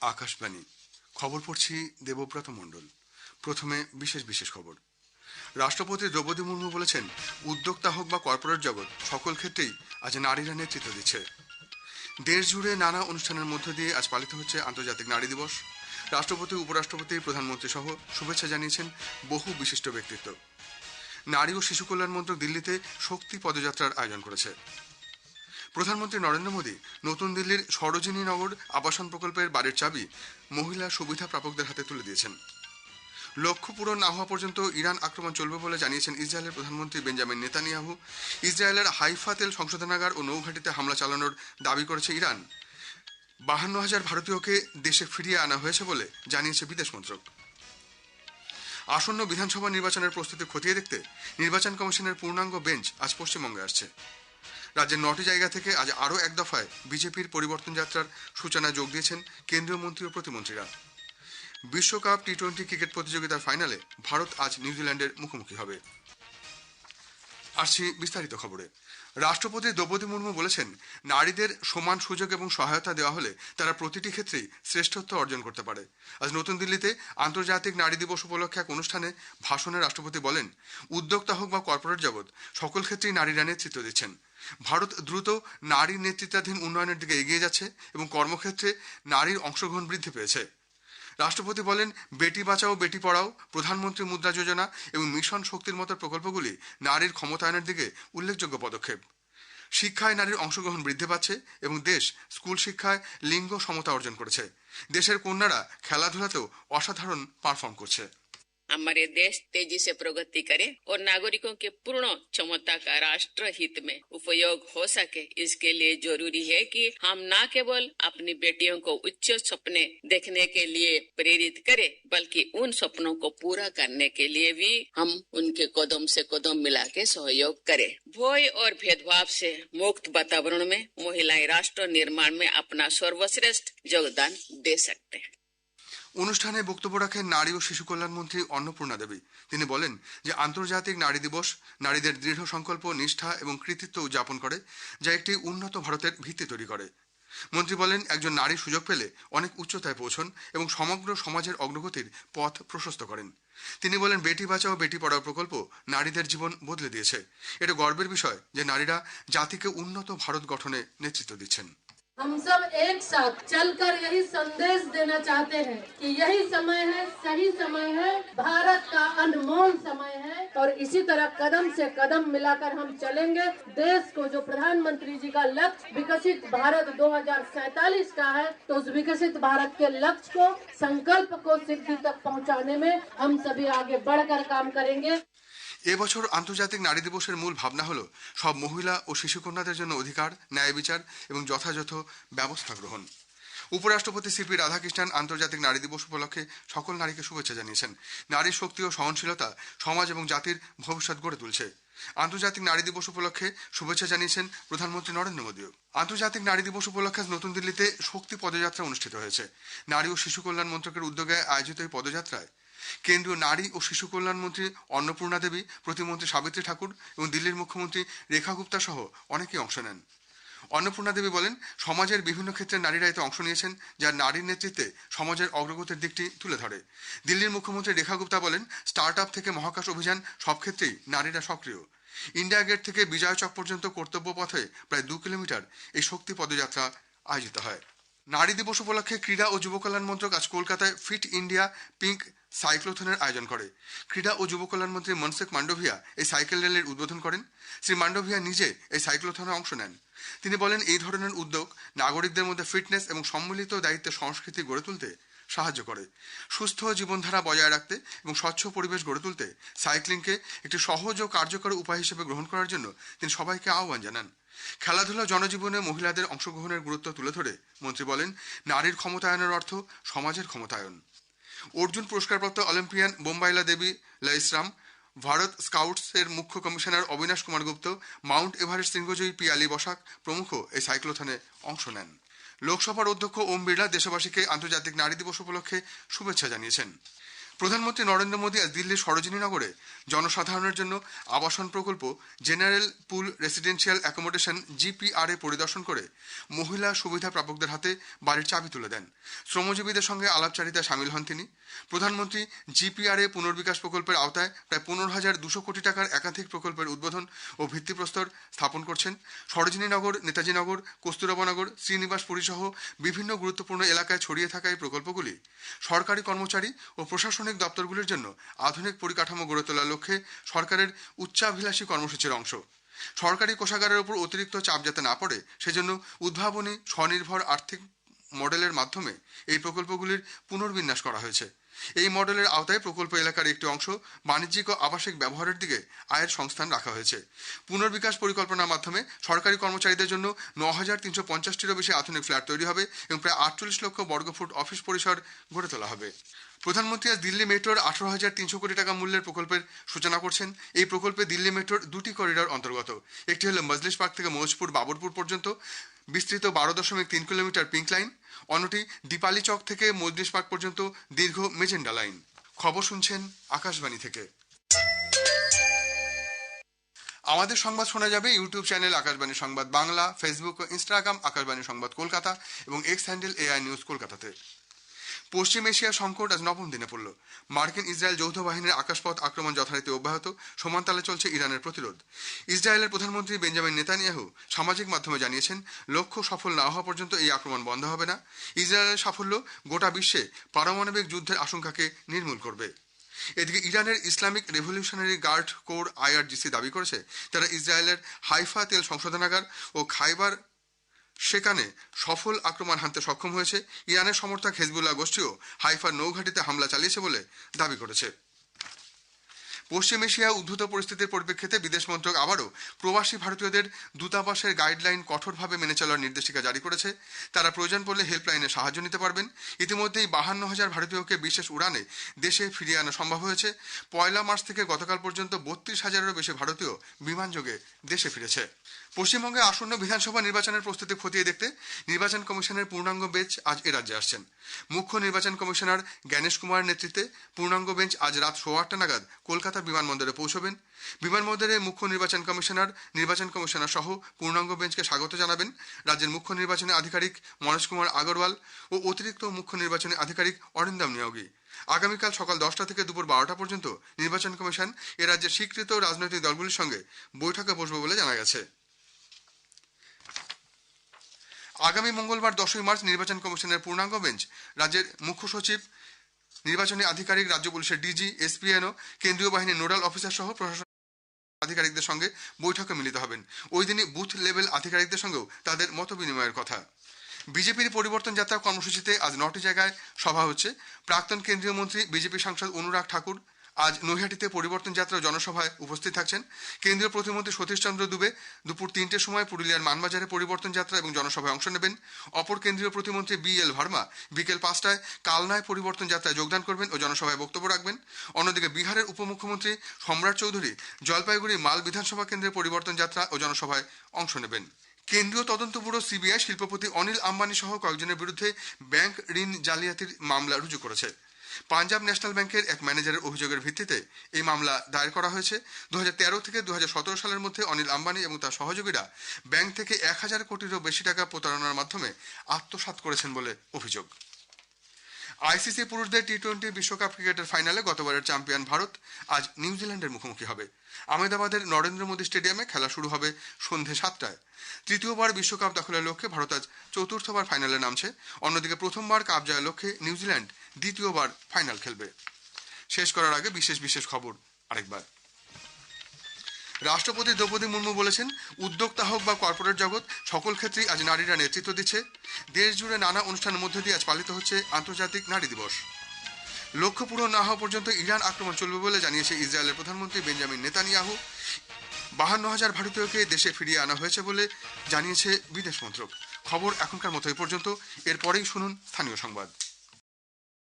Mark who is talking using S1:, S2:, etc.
S1: আকাশবাণী খবর পড়ছি দেবব্রত মণ্ডল। প্রথমে বিশেষ বিশেষ খবর। রাষ্ট্রপতি দ্রৌপদী মুর্মু বলেছেন, উদ্যোক্তা হোক বা কর্পোরেট জগৎ, সকল ক্ষেত্রেই আজ নারীরা নেতৃত্ব দিচ্ছে। দেশ জুড়ে নানা অনুষ্ঠানের মধ্য দিয়ে আজ পালিত হচ্ছে আন্তর্জাতিক নারী দিবস। রাষ্ট্রপতি, উপরাষ্ট্রপতি, প্রধানমন্ত্রী সহ শুভেচ্ছা জানিয়েছেন বহু বিশিষ্ট ব্যক্তিত্ব। নারী ও শিশু কল্যাণ মন্ত্রক দিল্লিতে শক্তি পদযাত্রার আয়োজন করেছে। প্রধানমন্ত্রী নরেন্দ্র মোদী নতুন দিল্লির সরোজিনী নগর আবাসন প্রকল্পের বাড়ির চাবি মহিলা সুবিধা প্রাপকদের হাতে তুলে দিয়েছেন। লক্ষ্য পূরণ না হওয়া পর্যন্ত ইরান আক্রমণ চলবে বলে জানিয়েছেন ইসরায়েলের প্রধানমন্ত্রী বেঞ্জামিন নেতানিয়াহু। ইসরায়েলের হাইফা তেল সংশোধনাগার ও নৌঘাটিতে হামলা চালানোর দাবি করেছে ইরান। 52,000 ভারতীয়কে দেশে ফিরিয়ে আনা হয়েছে বলে জানিয়েছে বিদেশ মন্ত্রক। আসন্ন বিধানসভা নির্বাচনের প্রস্তুতি খতিয়ে দেখতে নির্বাচন কমিশনের পূর্ণাঙ্গ বেঞ্চ আজ পশ্চিমবঙ্গে আসছে। রাজ্যের 9টি জায়গা থেকে আজ আরও এক দফায় বিজেপির পরিবর্তন যাত্রার সূচনায় যোগ দিয়েছেন কেন্দ্রীয় মন্ত্রী ও প্রতিমন্ত্রীরা। বিশ্বকাপ টি-20 ক্রিকেট প্রতিযোগিতার ফাইনালে ভারত আজ নিউজিল্যান্ডের মুখোমুখি হবে। আসছি বিস্তারিত খবরে। রাষ্ট্রপতি দ্রৌপদী মুর্মু বলেছেন, নারীদের সমান সুযোগ এবং সহায়তা দেওয়া হলে তারা প্রতিটি ক্ষেত্রেই শ্রেষ্ঠত্ব অর্জন করতে পারে। আজ নতুন দিল্লিতে আন্তর্জাতিক নারী দিবস উপলক্ষে এক অনুষ্ঠানে ভাষণে রাষ্ট্রপতি বলেন, উদ্যোক্তা হোক বা কর্পোরেট জগৎ, সকল ক্ষেত্রেই নারীরা নেতৃত্ব দিচ্ছেন। ভারত দ্রুত নারী নেতৃত্বাধীন উন্নয়নের দিকে এগিয়ে যাচ্ছে এবং কর্মক্ষেত্রে নারীর অংশগ্রহণ বৃদ্ধি পেয়েছে। রাষ্ট্রপতি বলেন, বেটি বাঁচাও বেটি পড়াও, প্রধানমন্ত্রী মুদ্রা যোজনা এবং মিশন শক্তির মতো প্রকল্পগুলি নারীর ক্ষমতায়নের দিকে উল্লেখযোগ্য পদক্ষেপ। শিক্ষায় নারীর অংশগ্রহণ বৃদ্ধি পাচ্ছে এবং দেশ স্কুল শিক্ষায় লিঙ্গ সমতা অর্জন করেছে। দেশের কন্যারা খেলাধুলাতেও অসাধারণ পারফর্ম করছে।
S2: हमारे देश तेजी से प्रगति करे और नागरिकों के पूर्ण क्षमता का राष्ट्र हित में उपयोग हो सके, इसके लिए जरूरी है कि हम न केवल अपनी बेटियों को उच्च सपने देखने के लिए प्रेरित करें, बल्कि उन सपनों को पूरा करने के लिए भी हम उनके कदम से कदम मिला के सहयोग करें। भय और भेदभाव से मुक्त वातावरण में महिलाएं राष्ट्र निर्माण में अपना सर्वश्रेष्ठ योगदान दे सकते हैं।
S1: অনুষ্ঠানে বক্তব্য রাখেন নারী ও শিশু কল্যাণ মন্ত্রী অন্নপূর্ণা দেবী। তিনি বলেন যে আন্তর্জাতিক নারী দিবস নারীদের দৃঢ় সংকল্প, নিষ্ঠা এবং কৃতিত্ব উদযাপন করে, যা একটি উন্নত ভারতের ভিত্তি তৈরি করে। মন্ত্রী বলেন, একজন নারী সুযোগ পেলে অনেক উচ্চতায় পৌঁছন এবং সমগ্র সমাজের অগ্রগতির পথ প্রশস্ত করেন। তিনি বলেন, বেটি বাঁচাও বেটি পড়াও প্রকল্প নারীদের জীবন বদলে দিয়েছে। এটা গর্বের বিষয় যে নারীরা জাতিকে উন্নত ভারত গঠনে নেতৃত্ব দিচ্ছেন।
S3: हम सब एक साथ चलकर यही संदेश देना चाहते हैं कि यही समय है, सही समय है, भारत का अनमोल समय है और इसी तरह कदम से कदम मिलाकर हम चलेंगे। देश को जो प्रधानमंत्री जी का लक्ष्य विकसित भारत 2047 का है, तो उस विकसित भारत के लक्ष्य को, संकल्प को सिद्धि तक पहुंचाने में हम सभी आगे बढ़कर काम करेंगे।
S1: এবছর আন্তর্জাতিক নারী দিবসের মূল ভাবনা হল সব মহিলা ও শিশু কন্যাদের জন্য অধিকার, ন্যায় বিচার এবং যথাযথ ব্যবস্থা গ্রহণ। উপরাষ্ট্রপতি সিপি রাধাকৃষ্ণন আন্তর্জাতিক নারী দিবস উপলক্ষে সকল নারীকে শুভেচ্ছা জানিয়েছেন। নারীর শক্তি ও সহনশীলতা সমাজ এবং জাতির ভবিষ্যৎ গড়ে তুলছে। আন্তর্জাতিক নারী দিবস উপলক্ষে শুভেচ্ছা জানিয়েছেন প্রধানমন্ত্রী নরেন্দ্র মোদীও। আন্তর্জাতিক নারী দিবস উপলক্ষে নতুন দিল্লিতে শক্তি পদযাত্রা অনুষ্ঠিত হয়েছে। নারী ও শিশু কল্যাণ মন্ত্রকের উদ্যোগে আয়োজিত এই পদযাত্রায় কেন্দ্রীয় নারী ও শিশু কল্যাণ মন্ত্রী অন্নপূর্ণা দেবী, প্রতিমন্ত্রী সাবিত্রী ঠাকুর এবং দিল্লির মুখ্যমন্ত্রী রেখা গুপ্তা সহ অনেকেই অংশ নেন। অন্নপূর্ণা দেবী বলেন, সমাজের বিভিন্ন ক্ষেত্রে নারীরা এতে অংশ নিয়েছেন, যা নারীর নেতৃত্বে সমাজের অগ্রগতির দিকটি তুলে ধরে। দিল্লির মুখ্যমন্ত্রী রেখা গুপ্তা বলেন, স্টার্ট আপ থেকে মহাকাশ অভিযান সব ক্ষেত্রেই নারীরা সক্রিয়। ইন্ডিয়া গেট থেকে বিজয় চক পর্যন্ত কর্তব্য পথে প্রায় 2 কিলোমিটার এই শক্তি পদযাত্রা আয়োজিত হয়। নারী দিবস উপলক্ষে ক্রীড়া ও যুব কল্যাণ মন্ত্রক আজ কলকাতায় ফিট ইন্ডিয়া পিঙ্ক সাইক্লোথনের আয়োজন করে। ক্রীড়া ও যুব কল্যাণ মন্ত্রী মনসুখ মান্ডভিয়া এই সাইকেল র্যালির উদ্বোধন করেন। শ্রী মান্ডভিয়া নিজে এই সাইক্লোথনে অংশ নেন। তিনি বলেন, এই ধরনের উদ্যোগ নাগরিকদের মধ্যে ফিটনেস এবং সম্মিলিত দায়িত্বের সংস্কৃতি গড়ে তুলতে সাহায্য করে। সুস্থ জীবনধারা বজায় রাখতে এবং স্বচ্ছ পরিবেশ গড়ে তুলতে সাইক্লিংকে একটি সহজ ও কার্যকর উপায় হিসেবে গ্রহণ করার জন্য তিনি সবাইকে আহ্বান জানান। খেলাধুলা জনজীবনে মহিলাদের অংশগ্রহণের গুরুত্ব তুলে ধরে মন্ত্রী বলেন, নারীর ক্ষমতায়নের অর্থ সমাজের ক্ষমতায়ন। অর্জুন পুরস্কারপ্রাপ্ত অলিম্পিয়ান বোম্বাইলা দেবী লাইসরাম, ভারত স্কাউটসের মুখ্য commissioner Abinash Kumar Gupta, mount Everest শৃঙ্গজয়ী পি আলী বসাক প্রমুখ এই সাইক্লোথনে অংশ নেন। লোকসভার অধ্যক্ষ ওম বিড়লা দেশবাসীকে আন্তর্জাতিক নারী দিবস উপলক্ষে শুভেচ্ছা জানিয়েছেন। প্রধানমন্ত্রী নরেন্দ্র মোদী আজ দিল্লির সরোজিনীনগরে জনসাধারণের জন্য আবাসন প্রকল্প জেনারেল পুল রেসিডেন্সিয়াল অ্যাকোমোডেশন জিপিআরএ পরিদর্শন করে মহিলা সুবিধা প্রাপকদের হাতে বাড়ির চাবি তুলে দেন। শ্রমজীবীদের সঙ্গে আলাপচারিতায় সামিল হন তিনি। প্রধানমন্ত্রী জিপিআরএ পুনর্বিকাশ প্রকল্পের আওতায় প্রায় 15,200 কোটি টাকার একাধিক প্রকল্পের উদ্বোধন ও ভিত্তিপ্রস্তর স্থাপন করছেন। সরোজিনীনগর, নেতাজিনগর, কস্তুরবানগর, শ্রীনিবাসপুরী সহ বিভিন্ন গুরুত্বপূর্ণ এলাকায় ছড়িয়ে থাকা এই প্রকল্পগুলি সরকারি কর্মচারী ও প্রশাসনিক দপ্তরগুলির জন্য আধুনিক পরিকাঠামো গড়ে তোলার লক্ষ্যে সরকারের উচ্চাভিলাষী কর্মসূচির অংশ। সরকারি কোষাগারের উপর অতিরিক্ত চাপ যাতে না পড়ে সেজন্য উদ্ভাবনী স্বনির্ভর আর্থিক মডেলের মাধ্যমে এই প্রকল্পগুলির পুনর্বিন্যাস করা হয়েছে। এই মডেলের আওতায় প্রকল্প এলাকার একটি অংশ বাণিজ্যিক ও আবাসিক ব্যবহারের দিকে আয়ের সংস্থান রাখা হয়েছে। পুনর্বিকাশ পরিকল্পনার মাধ্যমে সরকারি কর্মচারীদের জন্য 9,350টিরও বেশি আধুনিক ফ্ল্যাট তৈরি হবে এবং প্রায় 48 লক্ষ বর্গফুট অফিস পরিসর গড়ে তোলা হবে। প্রধানমন্ত্রী আজ দিল্লি মেট্রোর 18,300 কোটি টাকা মূল্যের প্রকল্পের সূচনা করছেন। এই প্রকল্পে দিল্লি মেট্রোর দুটি করিডর অন্তর্গত। একটি হল মজলিস পার্ক থেকে মৌজপুর বাবরপুর পর্যন্ত বিস্তৃত 12.3 কিলোমিটার পিঙ্ক লাইন, অন্যটি দীপালি চক থেকে মজলিস পার্ক পর্যন্ত দীর্ঘ মেজেন্ডা লাইন। খবর শুনছেন আকাশবাণী থেকে। আমাদের সংবাদ শোনা যাবে ইউটিউব চ্যানেল আকাশবাণী সংবাদ বাংলা, ফেসবুক ও ইনস্টাগ্রাম আকাশবাণী সংবাদ কলকাতা এবং এক্স হ্যান্ডেল এআই নিউজ কলকাতাতে। পশ্চিম এশিয়ার সংকট আজ নবম দিনে পড়ল। মার্কিন ইসরায়েল যৌথ বাহিনীর আকাশপথ আক্রমণ যথারীতি অব্যাহত, সমানতালে চলছে ইরানের প্রতিরোধ। ইসরায়েলের প্রধানমন্ত্রী বেঞ্জামিন নেতানিয়াহু সামাজিক মাধ্যমে জানিয়েছেন, লক্ষ্য সফল না হওয়া পর্যন্ত এই আক্রমণ বন্ধ হবে না। ইসরায়েলের সাফল্য গোটা বিশ্বে পারমাণবিক যুদ্ধের আশঙ্কাকে নির্মূল করবে। এদিকে ইরানের Islamic Revolutionary Guard Corps IRGC দাবি করেছে তারা ইসরায়েলের হাইফা তেল সংশোধনাগার ও খাইবার সেখানে সফল আক্রমণ হানতে সক্ষম হয়েছে। ইরানের সমর্থক হেজবুল্লাহ গোষ্ঠীও হাইফার নৌঘাটিতে হামলা চালিয়েছে বলে দাবি করেছে। পশ্চিম এশিয়া উদ্ভূত পরিস্থিতির পরিপ্রেক্ষিতে বিদেশ মন্ত্রক আবারও প্রবাসী ভারতীয়দের দূতাবাসের গাইডলাইন কঠোরভাবে মেনে চলার নির্দেশিকা জারি করেছে। তারা প্রয়োজন পড়লে হেল্পলাইনে সাহায্য নিতে পারবেন। ইতিমধ্যেই 52,000 ভারতীয়কে বিশেষ উড়ানে দেশে ফিরিয়ে আনা সম্ভব হয়েছে। 1 মার্চ থেকে গতকাল পর্যন্ত 32,000-এরও বেশি ভারতীয় বিমানযোগে দেশে ফিরেছে। পশ্চিমবঙ্গে আসন্ন বিধানসভা নির্বাচনের প্রস্তুতি খতিয়ে দেখতে নির্বাচন কমিশনের পূর্ণাঙ্গ বেঞ্চ আজ এ রাজ্যে আসছেন। মুখ্য নির্বাচন কমিশনার জ্ঞানেশ কুমার নেতৃত্বে পূর্ণাঙ্গ বেঞ্চ আজ রাত 8:15 নাগাদ কলকাতা বিমানবন্দরে পৌঁছবেন। বিমানবন্দরে মুখ্য নির্বাচন কমিশনার সহ পূর্ণাঙ্গ বেঞ্চকে স্বাগত জানাবেন রাজ্যের মুখ্য নির্বাচনী আধিকারিক মনোজ কুমার আগরওয়াল ও অতিরিক্ত মুখ্য নির্বাচনী আধিকারিক অরিন্দম নিয়োগী। আগামীকাল সকাল 10টা থেকে দুপুর 12টা পর্যন্ত নির্বাচন কমিশন এ রাজ্যের স্বীকৃত রাজনৈতিক দলগুলির সঙ্গে বৈঠকে বসবে বলে জানা গেছে। আগামী মঙ্গলবার 10 মার্চ নির্বাচন কমিশনের পূর্ণাঙ্গ বেঞ্চ রাজ্যের মুখ্য সচিব, নির্বাচনী আধিকারিক, রাজ্য পুলিশের ডিজি, এসপিএনও, কেন্দ্রীয় বাহিনীর নোডাল অফিসার সহ প্রশাসন আধিকারিকদের সঙ্গে বৈঠকে মিলিত হবেন। ওই দিনই বুথ লেভেল আধিকারিকদের সঙ্গেও তাদের মত বিনিময়ের কথা। বিজেপির পরিবর্তন যাত্রা কর্মসূচিতে আজ 9টি জায়গায় সভা হচ্ছে। প্রাক্তন কেন্দ্রীয় মন্ত্রী বিজেপি সাংসদ অনুরাগ ঠাকুর আজ নৈহাটিতে পরিবর্তন যাত্রা জনসভায় উপস্থিত থাকছেন। কেন্দ্রীয় প্রতিমন্ত্রী সতীশ চন্দ্র দুবে দুপুর 3টের সময় পুরুলিয়ার মানবাজারে পরিবর্তন যাত্রা এবং জনসভায় অংশ নেবেন। অপর কেন্দ্রীয় প্রতিমন্ত্রী BL ভার্মা বিকেল 5টায় কালনায় পরিবর্তন যাত্রায় যোগদান করবেন ও জনসভায় বক্তব্য রাখবেন। অন্যদিকে বিহারের উপমুখ্যমন্ত্রী সম্রাট চৌধুরী জলপাইগুড়ি মাল বিধানসভা কেন্দ্রের পরিবর্তন যাত্রা ও জনসভায় অংশ নেবেন। কেন্দ্রীয় তদন্ত ব্যুরো সিবিআই শিল্পপতি অনিল আম্বানি সহ কয়েকজনের বিরুদ্ধে ব্যাংক ঋণ জালিয়াতির মামলা রুজু করেছে। পাঞ্জাব ন্যাশনাল ব্যাংকের এক ম্যানেজারের অভিযোগের ভিত্তিতে এই মামলা দায়ের করা হয়েছে। 2013 থেকে 2017 সালের মধ্যে অনিল আম্বানি এবং তার সহযোগীরা ব্যাংক থেকে 1,000 কোটিরও বেশি টাকা প্রতারণার মাধ্যমে আত্মসাৎ করেছেন বলে অভিযোগ। আইসিসি পুরুষদের টি-20 বিশ্বকাপ ক্রিকেটের ফাইনালে গতবারের চ্যাম্পিয়ন ভারত আজ নিউজিল্যান্ডের মুখোমুখি হবে। আহমেদাবাদের নরেন্দ্র মোদী স্টেডিয়ামে খেলা শুরু হবে সন্ধে 7টায়। তৃতীয়বার বিশ্বকাপ দখলের লক্ষ্যে ভারত আজ চতুর্থবার ফাইনালে নামছে। অন্যদিকে প্রথমবার কাপ জয়ের লক্ষ্যে নিউজিল্যান্ড দ্বিতীয়বার ফাইনাল খেলবে। শেষ করার আগে বিশেষ খবর আরেকবার। রাষ্ট্রপতি দ্রৌপদী মুর্মু বলেছেন, উদ্যোক্তা হোক বা কর্পোরেট জগৎ, সকল ক্ষেত্রেই আজ নারীরা নেতৃত্ব দিচ্ছে। দেশ জুড়ে নানা অনুষ্ঠানের মধ্যে দিয়ে আজ পালিত হচ্ছে আন্তর্জাতিক নারী দিবস। লক্ষ্য পূরণ না হওয়া পর্যন্ত ইরান আক্রমণ চলবে বলে জানিয়েছে ইসরায়েলের প্রধানমন্ত্রী বেঞ্জামিন নেতানিয়াহু। 52,000 ভারতীয়কে দেশে ফিরিয়ে আনা হয়েছে বলে জানিয়েছে বিদেশ মন্ত্রক। খবর এখনকার মতো এই পর্যন্ত। এরপরেই শুনুন স্থানীয় সংবাদ।